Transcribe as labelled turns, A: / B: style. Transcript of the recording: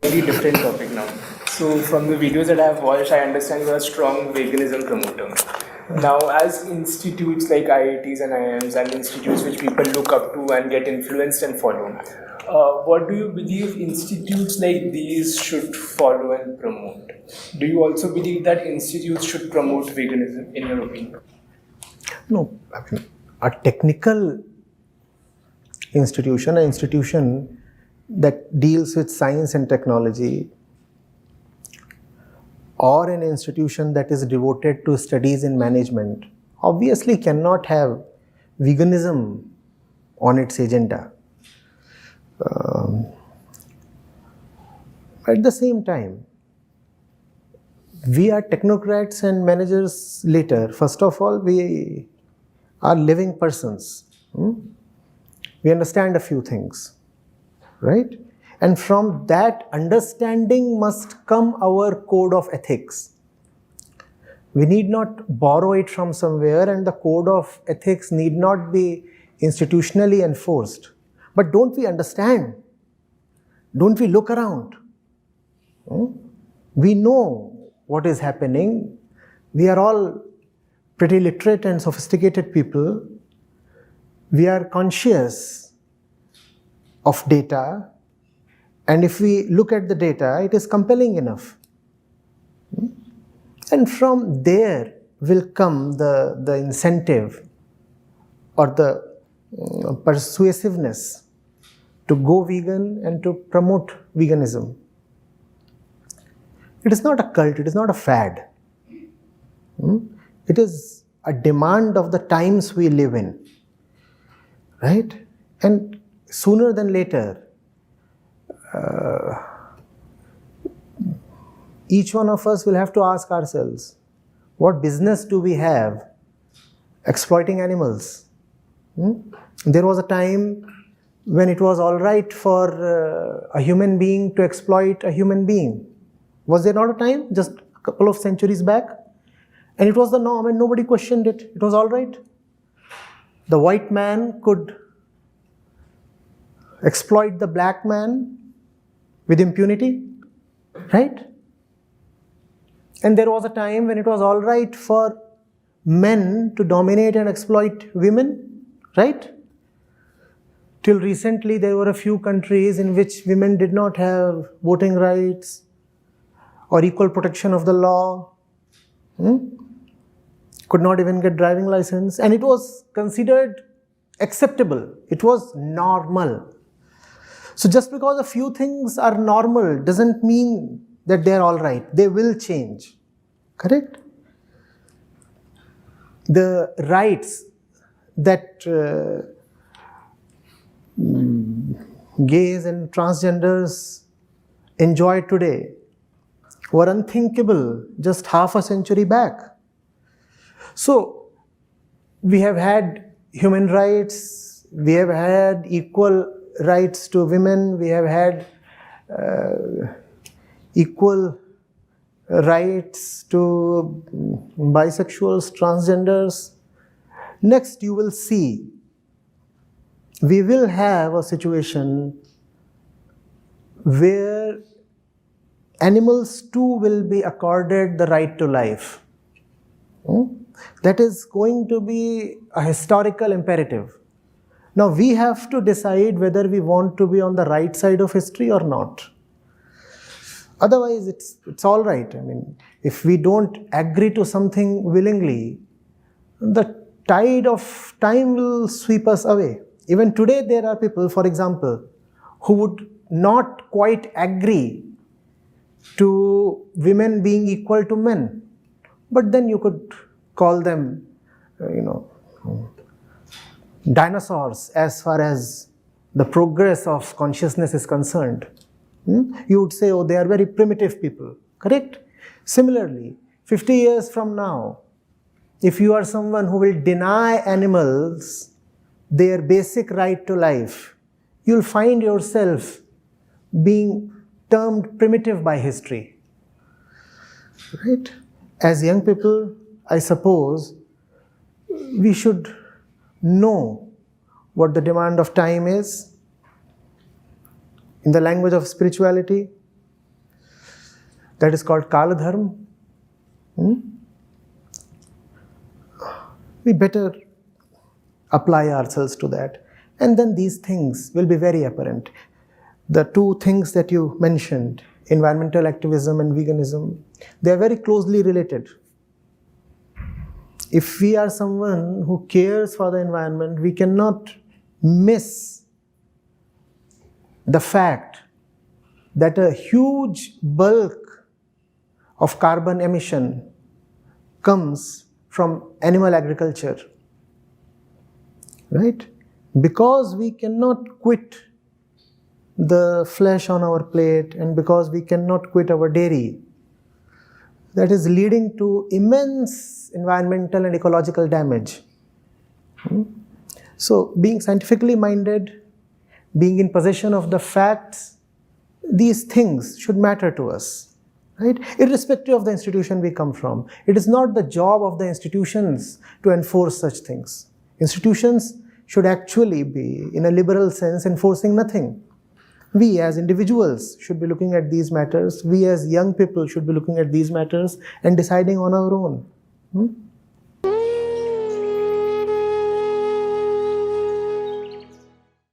A: Very different topic now. So from the videos that I have watched, I understand you are a strong veganism promoter. Now, as institutes like IITs and IIMs and institutes which people look up to and get influenced and follow, what do you believe institutes like these should follow and promote? Do you also believe that institutes should promote veganism, in your opinion?
B: No, I mean, a technical institution, an institution that deals with science and technology, or an institution that is devoted to studies in management, obviously cannot have veganism on its agenda. At the same time, we are technocrats and managers later. First of all, we are living persons. We understand a few things, right? And from that understanding must come our code of ethics. We need not borrow it from somewhere, and the code of ethics need not be institutionally enforced. But don't we understand? Don't we look around? We know what is happening. We are all pretty literate and sophisticated people. We are conscious of data. And if we look at the data, it is compelling enough. And from there will come the incentive or the persuasiveness to go vegan and to promote veganism. It is not a cult, it is not a fad. It is a demand of the times we live in, right? And sooner than later, each one of us will have to ask ourselves, what business do we have exploiting animals? There was a time when it was all right for a human being to exploit a human being. Was there not a time just a couple of centuries back? And it was the norm and nobody questioned it. It was all right. The white man could exploit the black man with impunity, right? And there was a time when it was all right for men to dominate and exploit women, right? Till recently, there were a few countries in which women did not have voting rights or equal protection of the law, could not even get driving license, and it was considered acceptable. It was normal. So just because a few things are normal doesn't mean that they're all right. They will change, correct? The rights that gays and transgenders enjoy today were unthinkable just half a century back. So we have had human rights, we have had equal rights to women, we have had equal rights to bisexuals, transgenders. Next, you will see, we will have a situation where animals too will be accorded the right to life. That is going to be a historical imperative. Now we have to decide whether we want to be on the right side of history or not. Otherwise, it's all right. I mean, if we don't agree to something willingly, the tide of time will sweep us away. Even today, there are people, for example, who would not quite agree to women being equal to men. But then you could call them, dinosaurs as far as the progress of consciousness is concerned. You would say, oh, they are very primitive people, correct? Similarly, 50 years from now, if you are someone who will deny animals their basic right to life, you'll find yourself being termed primitive by history, right? As young people, I suppose, we should know what the demand of time is. In the language of spirituality, that is called Kala Dharma. We better apply ourselves to that. And then these things will be very apparent. The two things that you mentioned, environmental activism and veganism, they are very closely related. If we are someone who cares for the environment, we cannot miss the fact that a huge bulk of carbon emission comes from animal agriculture, right? Because we cannot quit the flesh on our plate and because we cannot quit our dairy, that is leading to immense environmental and ecological damage. So being scientifically minded, being in possession of the facts, these things should matter to us, right? Irrespective of the institution we come from. It is not the job of the institutions to enforce such things. Institutions should actually be, in a liberal sense, enforcing nothing. We as individuals should be looking at these matters. We as young people should be looking at these matters and deciding on our own.